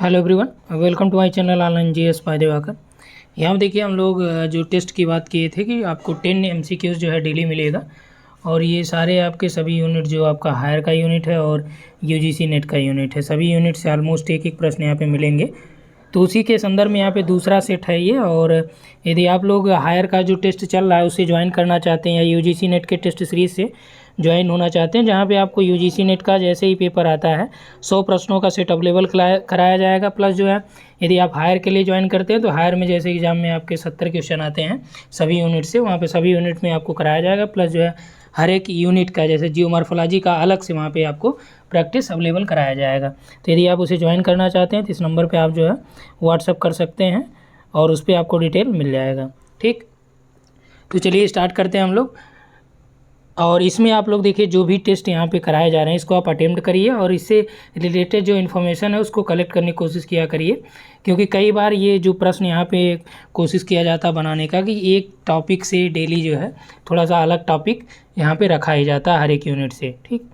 Hello everyone, welcome to my channel online GS by Diwakar. यहाँ देखिए हम लोग जो टेस्ट की बात किए थे कि आपको 10 एमसीक्यूज जो है डेली मिलेगा और ये सारे आपके सभी यूनिट जो आपका हायर का यूनिट है और यूजीसी नेट का यूनिट है, सभी यूनिट से ऑलमोस्ट एक एक प्रश्न यहाँ पे मिलेंगे। तो उसी के संदर्भ में यहाँ पे दूसरा सेट है ये। और यदि आप लोग हायर का जो टेस्ट चल रहा है उससे ज्वाइन करना चाहते हैं या यूजीसी नेट के टेस्ट सीरीज़ से ज्वाइन होना चाहते हैं, जहाँ पे आपको यूजीसी नेट का जैसे ही पेपर आता है 100 प्रश्नों का सेट अवेलेबल कराया जाएगा। प्लस जो है यदि आप हायर के लिए ज्वाइन करते हैं तो हायर में जैसे एग्जाम में आपके 70 क्वेश्चन आते हैं सभी यूनिट से, वहाँ पे सभी यूनिट में आपको कराया जाएगा। प्लस जो है हर एक यूनिट का जैसे जियोमॉर्फोलॉजी का अलग से वहाँ पे आपको प्रैक्टिस अवेलेबल कराया जाएगा। तो यदि आप उसे ज्वाइन करना चाहते हैं तो इस नंबर पे आप जो है व्हाट्सअप कर सकते हैं और उस पर आपको डिटेल मिल जाएगा। ठीक, तो चलिए स्टार्ट करते हैं हम लोग। और इसमें आप लोग देखिए जो भी टेस्ट यहाँ पे कराए जा रहे हैं इसको आप अटेम्प्ट करिए और इससे रिलेटेड जो इन्फॉर्मेशन है उसको कलेक्ट करने की कोशिश किया करिए, क्योंकि कई बार ये जो प्रश्न यहाँ पे कोशिश किया जाता है बनाने का कि एक टॉपिक से डेली जो है थोड़ा सा अलग टॉपिक यहाँ पे रखा ही जाता है हर एक यूनिट से। ठीक,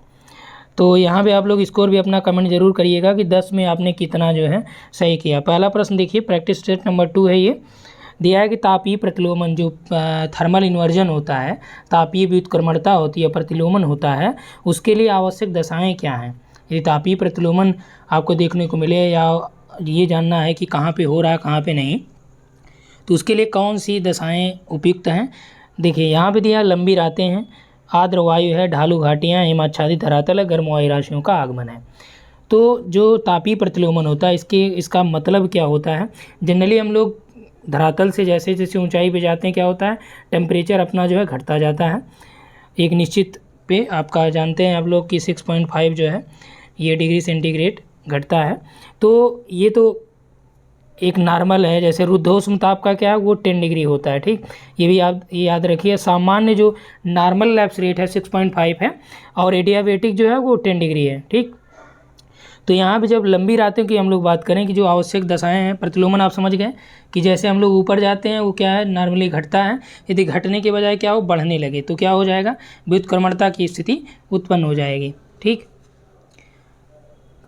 तो यहाँ पे आप लोग स्कोर भी अपना कमेंट जरूर करिएगा कि 10 में आपने कितना जो है सही किया। पहला प्रश्न देखिए, प्रैक्टिस सेट नंबर 2 है। ये दिया है कि तापीय प्रतिलोमन जो थर्मल इन्वर्जन होता है, तापीय व्युत्क्रमणता होती है, प्रतिलोमन होता है, उसके लिए आवश्यक दशाएं क्या हैं। यदि तापीय प्रतिलोमन आपको देखने को मिले या ये जानना है कि कहाँ पे हो रहा है कहाँ पे नहीं, तो उसके लिए कौन सी दशाएं उपयुक्त हैं। देखिए यहाँ पे दिया लंबी रातें हैं, आर्द्र वायु है, ढालू घाटियाँ, हिमाच्छादित धरातल है, गर्म वायु राशियों का आगमन है। तो जो तापीय प्रतिलोमन होता है इसका मतलब क्या होता है। जनरली हम लोग धरातल से जैसे जैसे ऊंचाई पे जाते हैं क्या होता है, टेम्परेचर अपना जो है घटता जाता है एक निश्चित पे। आपका जानते हैं आप लोग कि 6.5 जो है ये डिग्री सेंटीग्रेड घटता है। तो ये तो एक नॉर्मल है। जैसे रुद्धोष्म ताप का क्या है वो 10 डिग्री होता है। ठीक, ये भी आप याद रखिए। सामान्य जो नॉर्मल लैप्स रेट है 6.5 है और एडियाबेटिक जो है वो 10 डिग्री है। ठीक, तो यहाँ पे जब लंबी रातों की हम लोग बात करें कि जो आवश्यक दशाएं हैं, प्रतिलोमन आप समझ गए कि जैसे हम लोग ऊपर जाते हैं वो क्या है नॉर्मली घटता है, यदि घटने के बजाय क्या हो बढ़ने लगे तो क्या हो जाएगा, व्युत्क्रमणता की स्थिति उत्पन्न हो जाएगी। ठीक,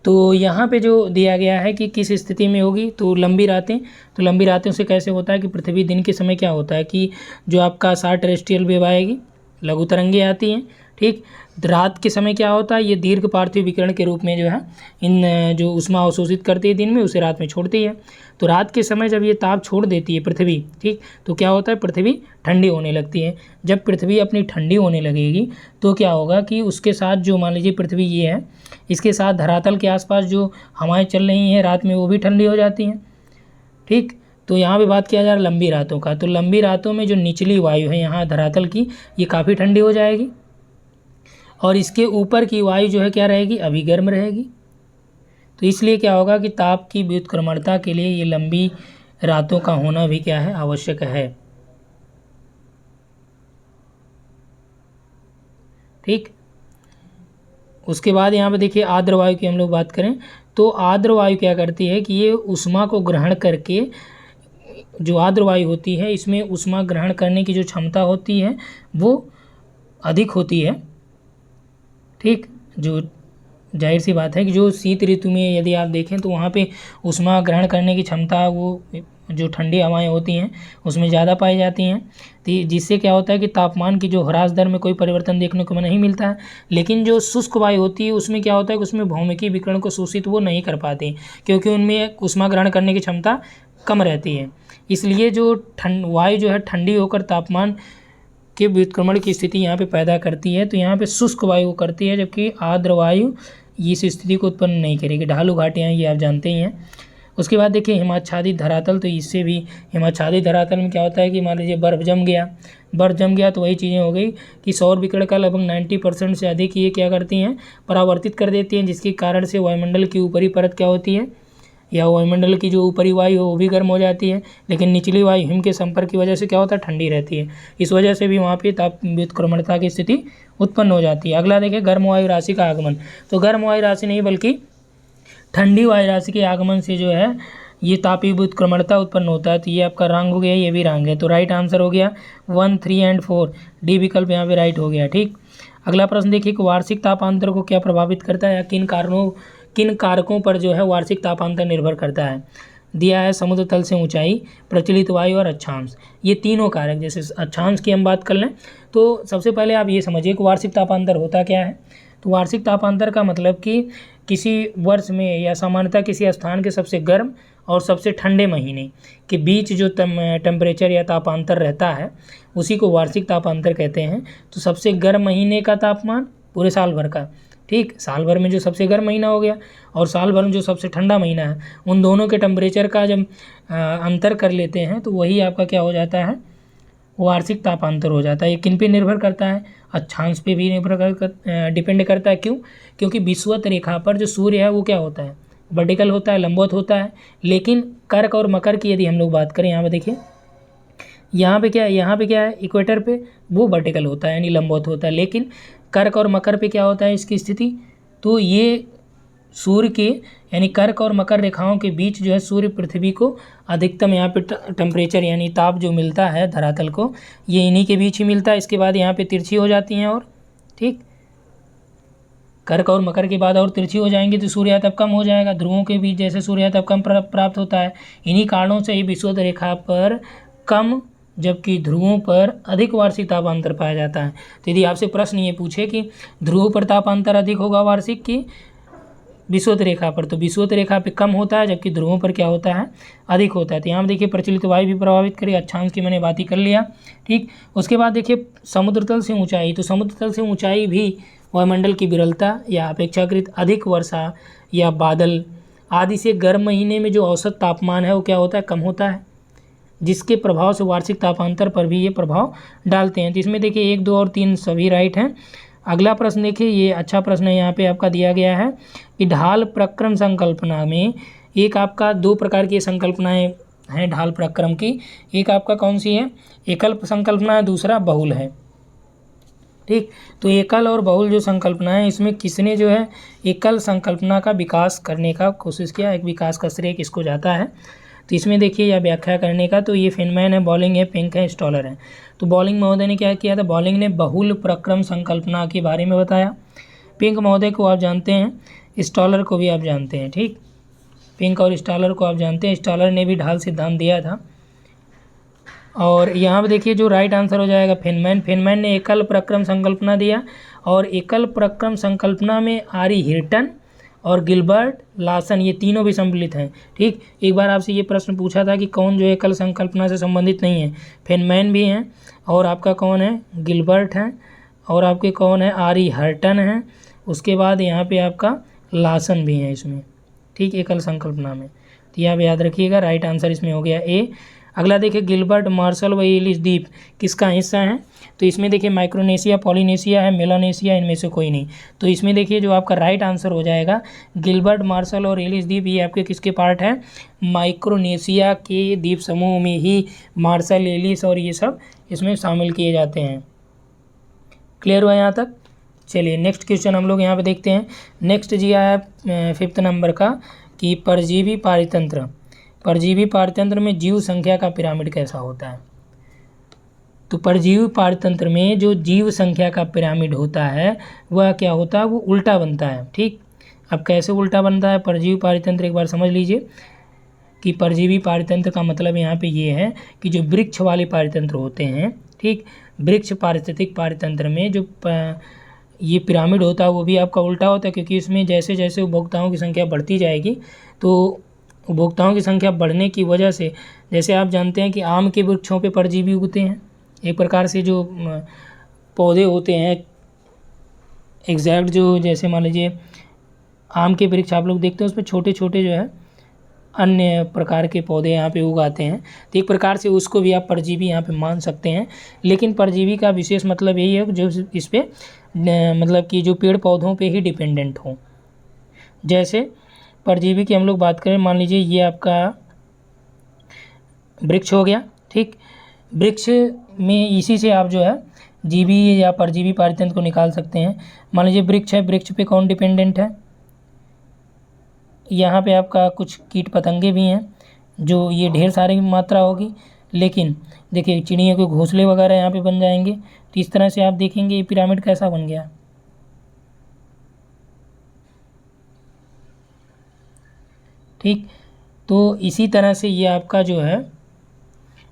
तो यहाँ पे जो दिया गया है कि किस स्थिति में होगी, तो लंबी रातें। तो लंबी रातों से कैसे होता है कि पृथ्वी दिन के समय क्या होता है कि जो आपका शॉर्ट टेरेस्ट्रियल वेव आएगी, लघु तरंगें आती हैं। ठीक, रात के समय क्या होता है, ये दीर्घ पार्थिव विकिरण के रूप में जो है इन जो ऊष्मा अवशोषित करती है दिन में उसे रात में छोड़ती है। तो रात के समय जब ये ताप छोड़ देती है पृथ्वी, ठीक, तो क्या होता है पृथ्वी ठंडी होने लगती है। जब पृथ्वी अपनी ठंडी होने लगेगी तो क्या होगा कि उसके साथ जो मान लीजिए पृथ्वी ये है, इसके साथ धरातल के आसपास जो हवाएं चल रही हैं रात में वो भी ठंडी हो जाती हैं। ठीक, तो यहाँ पे बात किया जा रहा है लंबी रातों का। तो लंबी रातों में जो निचली वायु है यहाँ धरातल की, ये काफ़ी ठंडी हो जाएगी और इसके ऊपर की वायु जो है क्या रहेगी, अभी गर्म रहेगी। तो इसलिए क्या होगा कि ताप की व्युत्क्रमणता के लिए ये लंबी रातों का होना भी क्या है, आवश्यक है। ठीक, उसके बाद यहाँ पे देखिए आर्द्र वायु की हम लोग बात करें तो आर्द्र वायु क्या करती है कि ये ऊष्मा को ग्रहण करके, जो आर्द्र वायु होती है इसमें ऊष्मा ग्रहण करने की जो क्षमता होती है वो अधिक होती है। ठीक, जो जाहिर सी बात है कि जो शीत ऋतु में यदि आप देखें तो वहाँ पे ऊष्मा ग्रहण करने की क्षमता वो जो ठंडी हवाएं होती हैं उसमें ज़्यादा पाई जाती हैं। तो जिससे क्या होता है कि तापमान की जो ह्रास दर में कोई परिवर्तन देखने को नहीं मिलता है। लेकिन जो शुष्क वायु होती है उसमें क्या होता है कि उसमें भौमिकी विकिरण को शोषित वो नहीं कर पाती, क्योंकि उनमें ऊष्मा ग्रहण करने की क्षमता कम रहती है। इसलिए जो वायु जो है ठंडी होकर तापमान के व्युत्क्रमण की स्थिति यहाँ पे पैदा करती है। तो यहाँ पे शुष्क वायु करती है, जबकि आर्द्र वायु इस स्थिति को उत्पन्न नहीं करेगी। ढालू घाटियाँ ये आप जानते ही हैं। उसके बाद देखिए हिमाच्छादित धरातल। तो इससे भी हिमाच्छादित धरातल में क्या होता है कि मान लीजिए बर्फ़ जम गया तो वही चीज़ें हो गई कि सौर विकिरण का लगभग 90% से अधिक ये क्या करती हैं, परावर्तित कर देती हैं, जिसके कारण से वायुमंडल की ऊपरी परत क्या होती है या वायुमंडल की जो ऊपरी वायु हो वो भी गर्म हो जाती है, लेकिन निचली वायु हिम के संपर्क की वजह से क्या होता है ठंडी रहती है। इस वजह से भी वहाँ पे ताप व्युत्क्रमणता की स्थिति उत्पन्न हो जाती है। अगला देखिए गर्म वायु राशि का आगमन। तो गर्म वायु राशि नहीं बल्कि ठंडी वायु राशि के आगमन से जो है ये तापीय व्युत्क्रमणता उत्पन्न होता है। तो ये आपका रंग हो गया, ये भी रंग है। तो राइट आंसर हो गया 1, 3 एंड 4, डी विकल्प यहाँ पे राइट हो गया। ठीक, अगला प्रश्न देखिए कि वार्षिक तापांतर को क्या प्रभावित करता है या किन कारणों किन कारकों पर जो है वार्षिक तापांतर निर्भर करता है? दिया है समुद्र तल से ऊंचाई, प्रचलित वायु और अक्षांश। ये तीनों कारक, जैसे अक्षांश की हम बात कर लें तो सबसे पहले आप ये समझिए कि वार्षिक तापांतर होता क्या है। तो वार्षिक तापांतर का मतलब कि किसी वर्ष में या सामान्यतः किसी स्थान के सबसे गर्म और सबसे ठंडे महीने के बीच जो टेम्परेचर या तापांतर रहता है उसी को वार्षिक तापांतर कहते हैं। तो सबसे गर्म महीने का तापमान पूरे साल भर का, ठीक, साल भर में जो सबसे गर्म महीना हो गया और साल भर में जो सबसे ठंडा महीना है, उन दोनों के टेम्परेचर का जब अंतर कर लेते हैं तो वही आपका क्या हो जाता है, वार्षिक तापांतर हो जाता है। ये किन पे निर्भर करता है? अक्षांश पे भी डिपेंड करता है। क्यों? क्योंकि विषुवत रेखा पर जो सूर्य है वो क्या होता है, वर्टिकल होता है, लंबवत होता है। लेकिन कर्क और मकर की यदि हम लोग बात करें, यहाँ पे देखिए, यहाँ पे क्या है, इक्वेटर पे वो वर्टिकल होता है यानी लंबवत होता है। लेकिन कर्क और मकर पे क्या होता है इसकी स्थिति, तो ये सूर्य के यानी कर्क और मकर रेखाओं के बीच जो है सूर्य पृथ्वी को अधिकतम यहाँ पे टेम्परेचर यानी ताप जो मिलता है धरातल को, ये इन्हीं के बीच ही मिलता है। इसके बाद यहाँ पे तिरछी हो जाती हैं और ठीक, कर्क और मकर के बाद और तिरछी हो जाएंगी तो सूर्यातप कम हो जाएगा। ध्रुवों के बीच जैसे सूर्यातप कम प्राप्त होता है। इन्हीं कारणों से ही विषुवत रेखा पर कम जबकि ध्रुवों पर अधिक वार्षिक तापांतर पाया जाता है। तो यदि आपसे प्रश्न ये पूछे कि ध्रुव पर तापांतर अधिक होगा वार्षिक की विषुवत रेखा पर, तो विषुवत रेखा पे कम होता है जबकि ध्रुवों पर क्या होता है, अधिक होता है। तो यहाँ देखिए प्रचलित वायु भी प्रभावित करेगी, अक्षांश की मैंने बात ही कर लिया, ठीक। उसके बाद देखिए समुद्र तल से ऊंचाई, तो समुद्र तल से ऊंचाई भी वायुमंडल की विरलता या अपेक्षाकृत अधिक वर्षा या बादल आदि से गर्म महीने में जो औसत तापमान है वो क्या होता है, कम होता है, जिसके प्रभाव से वार्षिक तापांतर पर भी ये प्रभाव डालते हैं। तो इसमें देखिए 1, 2 और 3 सभी राइट हैं। अगला प्रश्न देखिए, ये अच्छा प्रश्न है, यहाँ पे आपका दिया गया है कि ढाल प्रक्रम संकल्पना में एक आपका 2 प्रकार की संकल्पनाएं हैं ढाल प्रक्रम की। एक आपका कौन सी है, एकल संकल्पना है, दूसरा बहुल है, ठीक। तो एकल और बहुल जो संकल्पना है इसमें किसने जो है एकल संकल्पना का विकास करने का कोशिश किया, एक विकास का श्रेय किसको जाता है। तो इसमें देखिए या व्याख्या करने का, तो ये फेनमैन है, बॉलिंग है, पिंक है, स्टॉलर है। तो बॉलिंग महोदय ने क्या किया था, बॉलिंग ने बहुल प्रक्रम संकल्पना के बारे में बताया। पिंक महोदय को आप जानते हैं, स्टॉलर को भी आप जानते हैं, ठीक। पिंक और स्टॉलर को आप जानते हैं, स्टॉलर ने भी ढाल सिद्धांत दिया था। और यहाँ पे देखिए जो राइट आंसर हो जाएगा फेनमैन। फेनमैन ने एकल प्रक्रम संकल्पना दिया और एकल प्रक्रम संकल्पना में आरी हिर्टन और गिलबर्ट लासन ये तीनों भी सम्मिलित हैं, ठीक। एक बार आपसे ये प्रश्न पूछा था कि कौन जो एकल संकल्पना से संबंधित नहीं है, फेनमैन भी हैं और आपका कौन है, गिलबर्ट हैं और आपके कौन है, आरी हर्टन हैं। उसके बाद यहाँ पे आपका लासन भी है इसमें, ठीक, एकल संकल्पना में। तो यहाँ पे याद रखिएगा, राइट आंसर इसमें हो गया ए। अगला देखिए गिलबर्ट, मार्शल व एलिस द्वीप किसका हिस्सा है। तो इसमें देखिए माइक्रोनेशिया, पॉलिनेशिया है, मेलानेशिया, इनमें से कोई नहीं। तो इसमें देखिए जो आपका राइट आंसर हो जाएगा गिलबर्ट, मार्शल और एलिस द्वीप, ये आपके किसके पार्ट है, माइक्रोनेशिया के द्वीप समूह में ही मार्शल, एलिस और ये सब इसमें शामिल किए जाते हैं। क्लियर हुआ यहाँ तक। चलिए नेक्स्ट क्वेश्चन हम लोग यहाँ पे देखते हैं। नेक्स्ट जी आया 5th नंबर का कि परजीवी पारितंत्र, परजीवी पारितंत्र में जीव संख्या का पिरामिड कैसा होता है। तो परजीवी पारितंत्र में जो जीव संख्या का पिरामिड होता है वह क्या होता है, वो उल्टा बनता है, ठीक। अब कैसे उल्टा बनता है परजीवी पारितंत्र, एक बार समझ लीजिए कि परजीवी पारितंत्र का मतलब यहाँ पे ये है कि जो वृक्ष वाले पारितंत्र होते हैं, ठीक, वृक्ष पारिस्थितिक पारितंत्र में जो ये पिरामिड होता है वो भी आपका उल्टा होता है, क्योंकि इसमें जैसे जैसे उपभोक्ताओं की संख्या बढ़ती जाएगी तो उपभोक्ताओं की संख्या बढ़ने की वजह से, जैसे आप जानते हैं कि आम के वृक्षों पे परजीवी उगते हैं, एक प्रकार से जो पौधे होते हैं एग्जैक्ट, जो जैसे मान लीजिए आम के वृक्ष आप लोग देखते हैं उसमें छोटे छोटे जो है अन्य प्रकार के पौधे यहाँ पे उगाते हैं। तो एक प्रकार से उसको भी आप परजीवी यहाँ पे मान सकते हैं। लेकिन परजीवी का विशेष मतलब यही है जो इस पे मतलब कि जो पेड़ पौधों पे ही डिपेंडेंट हो। जैसे परजीवी की हम लोग बात करें, मान लीजिए ये आपका वृक्ष हो गया, ठीक। वृक्ष में इसी से आप जो है जीवी या परजीवी पारितंत्र को निकाल सकते हैं। मान लीजिए वृक्ष है, वृक्ष पे कौन डिपेंडेंट है, यहाँ पे आपका कुछ कीट पतंगे भी हैं जो ये ढेर सारी मात्रा होगी। लेकिन देखिए चिड़ियों के घोंसले वगैरह यहाँ पे बन जाएंगे। तो इस तरह से आप देखेंगे ये पिरामिड कैसा बन गया, ठीक। तो इसी तरह से ये आपका जो है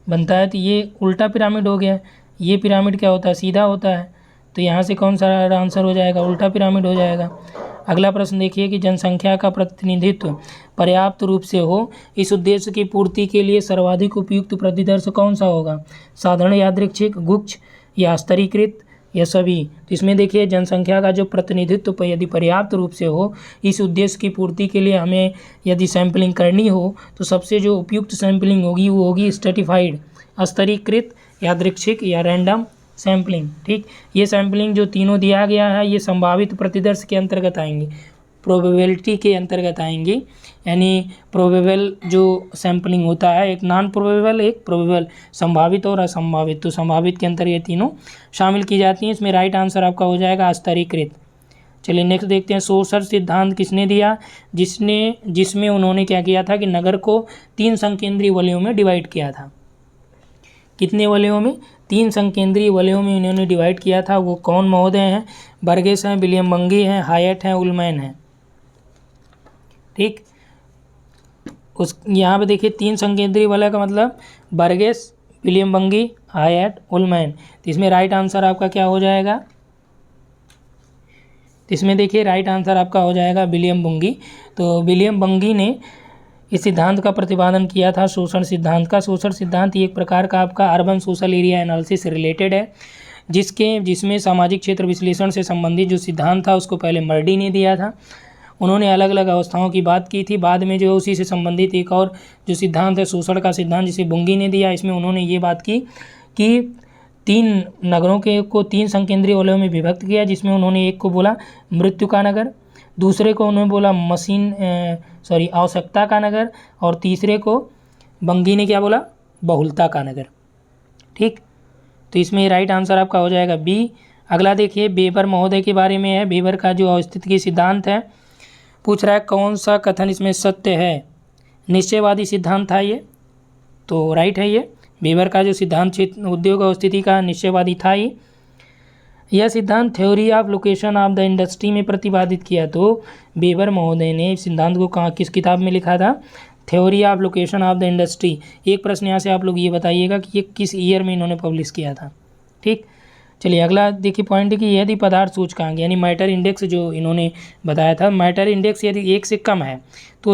बनता है। तो ये उल्टा पिरामिड हो गया। ये पिरामिड क्या होता है, सीधा होता है। तो यहाँ से कौन सा आंसर हो जाएगा, उल्टा पिरामिड हो जाएगा। अगला प्रश्न देखिए कि जनसंख्या का प्रतिनिधित्व पर्याप्त रूप से हो, इस उद्देश्य की पूर्ति के लिए सर्वाधिक उपयुक्त प्रतिदर्श कौन सा होगा, साधारण, यादृच्छिक, गुच्छ या स्तरीकृत या सभी। तो इसमें देखिए जनसंख्या का जो प्रतिनिधित्व यदि पर्याप्त रूप से हो, इस उद्देश्य की पूर्ति के लिए हमें यदि सैम्पलिंग करनी हो तो सबसे जो उपयुक्त सैम्पलिंग होगी वो होगी स्ट्रेटिफाइड, स्तरीकृत, यादृच्छिक या रैंडम सैम्पलिंग। ठीक। ये सैम्पलिंग जो तीनों दिया गया है ये संभावित प्रतिदर्श के अंतर्गत आएंगे, प्रोबेबिलिटी के अंतर्गत आएंगे। यानी प्रोबेबल जो सैम्पलिंग होता है, एक नॉन प्रोबेबल, एक प्रोबेबल, संभावित और असंभावित। तो संभावित के अंतर्गत ये तीनों शामिल की जाती हैं। इसमें राइट आंसर आपका हो जाएगा स्तरीकृत। चलिए नेक्स्ट देखते हैं, सोसर सिद्धांत किसने दिया, जिसमें उन्होंने क्या किया था कि नगर को 3 संकेंद्रीय वलयों में डिवाइड किया था। कितने वलयों में, 3 संकेंद्रीय वलयों में इन्होंने डिवाइड किया था। वो कौन महोदय हैं, बर्गेस हैं, विलियम बंगी हैं, हायट हैं, उलमैन हैं। ठीक। यहाँ पे देखिए 3 संकेंद्रीय वलय का मतलब बर्गेस, विलियम बंगी, हायट, उलमैन। तो इसमें राइट आंसर आपका क्या हो जाएगा, तो इसमें देखिए राइट आंसर आपका हो जाएगा विलियम बंगी। तो विलियम बंगी ने इस सिद्धांत का प्रतिपादन किया था, शोषण सिद्धांत का। शोषण सिद्धांत ये एक प्रकार का आपका अर्बन सोशल एरिया एनालिसिस से रिलेटेड है, जिसमें सामाजिक क्षेत्र विश्लेषण से संबंधित जो सिद्धांत था उसको पहले मर्डी ने दिया था। उन्होंने अलग अलग अवस्थाओं की बात की थी। बाद में जो उसी से संबंधित एक और जो सिद्धांत है शोषण का सिद्धांत, जिसे बुंगी ने दिया, इसमें उन्होंने ये बात की कि 3 नगरों को 3 संकेंद्रीय वलयों में विभक्त किया, जिसमें उन्होंने एक को बोला मृत्यु का नगर, दूसरे को उन्होंने बोला आवश्यकता का नगर, और तीसरे को बंगी ने क्या बोला, बहुलता का नगर। ठीक। तो इसमें राइट आंसर आपका हो जाएगा बी। अगला देखिए वेबर महोदय के बारे में है। वेबर का जो अवस्थितिकी सिद्धांत है, पूछ रहा है कौन सा कथन इसमें सत्य है। निश्चयवादी सिद्धांत था ये, तो राइट है ये। वेबर का जो सिद्धांत उद्योग अवस्थिति का निश्चयवादी था ही। यह सिद्धांत theory of location of the industry में प्रतिपादित किया। तो वेबर महोदय ने इस सिद्धांत को कहाँ, किस किताब में लिखा था, theory of location of the industry. एक प्रश्न यहाँ से आप लोग ये बताइएगा कि ये किस ईयर में इन्होंने पब्लिश किया था। ठीक। चलिए अगला देखिए पॉइंट है कि यदि पदार्थ सूचकांक यानी मैटर इंडेक्स जो इन्होंने बताया था, मैटर इंडेक्स यदि 1 से कम है तो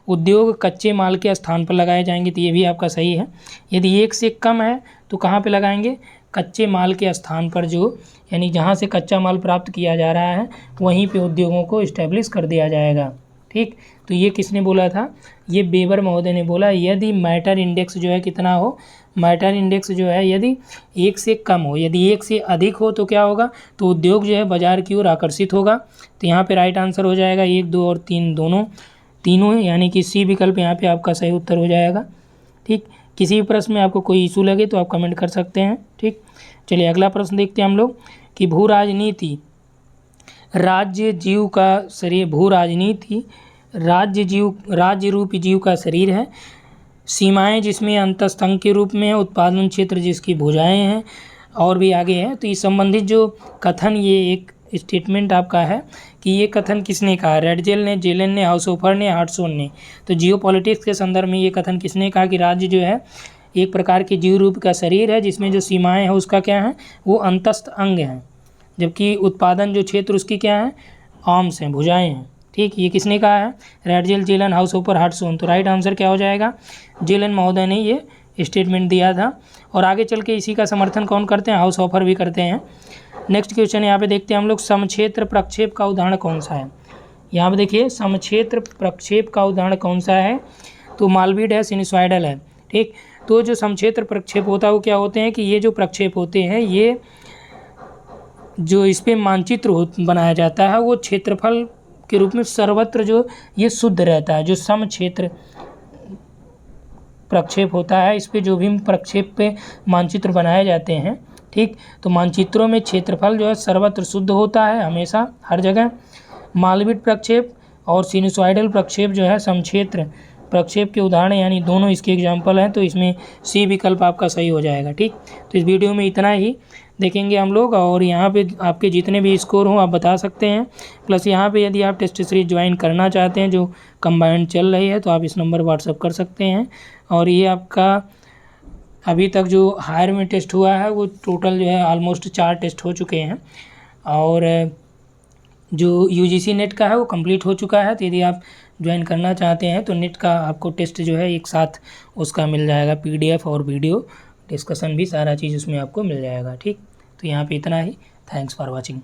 उद्योग कच्चे माल के स्थान पर लगाए जाएंगे। तो ये भी आपका सही है। यदि 1 से कम है तो कहाँ पे लगाएंगे, कच्चे माल के स्थान पर, जो यानी जहाँ से कच्चा माल प्राप्त किया जा रहा है वहीं पे उद्योगों को इस्टेब्लिश कर दिया जाएगा। ठीक। तो ये किसने बोला था, ये वेबर महोदय ने बोला। यदि मैटर इंडेक्स जो है कितना हो, मैटर इंडेक्स जो है यदि 1 से कम हो, यदि 1 से अधिक हो तो क्या होगा, तो उद्योग जो है बाजार की ओर आकर्षित होगा। तो यहाँ पे राइट आंसर हो जाएगा 1, 2 और 3 तीनों, यानी कि सी विकल्प यहाँ पे आपका सही उत्तर हो जाएगा। ठीक। किसी भी प्रश्न में आपको कोई इशू लगे तो आप कमेंट कर सकते हैं। ठीक। चलिए अगला प्रश्न देखते हैं हम लोग कि भू राजनीति राज्य जीव का शरीर, भू राजनीति राज्य रूपी जीव का शरीर है। सीमाएं जिसमें अंतस्तंभ के रूप में है, उत्पादन क्षेत्र जिसकी भुजाएं हैं, और भी आगे है। तो इस संबंधित जो कथन, ये एक स्टेटमेंट आपका है कि ये कथन किसने कहा, रेडजेल ने, जेलन ने, हाउसहोफर ने, हार्टसोन ने। तो जियोपॉलिटिक्स के संदर्भ में ये कथन किसने कहा कि राज्य जो है एक प्रकार के जीव रूप का शरीर है, जिसमें जो सीमाएं हैं उसका क्या है, वो अंतस्थ अंग हैं, जबकि उत्पादन जो क्षेत्र उसकी क्या है, आर्म्स हैं, भुजाएं हैं। ठीक। ये किसने कहा है, रेडजेल, जेलन, हाउसहोफर, हार्टसोन। तो राइट आंसर क्या हो जाएगा, जेलन महोदय ने ये स्टेटमेंट दिया था। और आगे चल के इसी का समर्थन कौन करते हैं, हाउसहोफर भी करते हैं। नेक्स्ट क्वेश्चन यहाँ पे देखते हैं हम लोग, समक्षेत्र प्रक्षेप का उदाहरण कौन सा है। यहाँ पे देखिए समक्षेत्र प्रक्षेप का उदाहरण कौन सा है, तो मालवीड है, सिनुसॉइडल है। ठीक। तो जो समक्षेत्र प्रक्षेप होता है वो क्या होते हैं कि ये जो प्रक्षेप होते हैं, ये जो इस पर मानचित्र बनाया जाता है वो क्षेत्रफल के रूप में सर्वत्र जो ये शुद्ध रहता है। जो समक्षेत्र प्रक्षेप होता है, इस पे जो भी प्रक्षेप पे मानचित्र बनाए जाते हैं, ठीक, तो मानचित्रों में क्षेत्रफल जो है सर्वत्र शुद्ध होता है, हमेशा हर जगह। मालवीड प्रक्षेप और सिनुसॉइडल प्रक्षेप जो है समक्षेत्र प्रक्षेप के उदाहरण, यानी दोनों इसके एग्जाम्पल हैं। तो इसमें सी विकल्प आपका सही हो जाएगा। ठीक। तो इस वीडियो में इतना ही। देखेंगे हम लोग, और यहाँ पे आपके जितने भी स्कोर हों आप बता सकते हैं। प्लस यहाँ पे यदि आप टेस्ट सीरीज ज्वाइन करना चाहते हैं जो कंबाइंड चल रही है, तो आप इस नंबर व्हाट्सअप कर सकते हैं। और ये आपका अभी तक जो हायर में टेस्ट हुआ है वो टोटल जो है ऑलमोस्ट 4 टेस्ट हो चुके हैं, और जो यूजीसी नेट का है वो कंप्लीट हो चुका है। तो यदि आप ज्वाइन करना चाहते हैं तो नेट का आपको टेस्ट जो है एक साथ उसका मिल जाएगा, पीडीएफ और वीडियो डिस्कशन भी, सारा चीज़ उसमें आपको मिल जाएगा। ठीक, तो यहाँ पे इतना ही। Thanks for watching.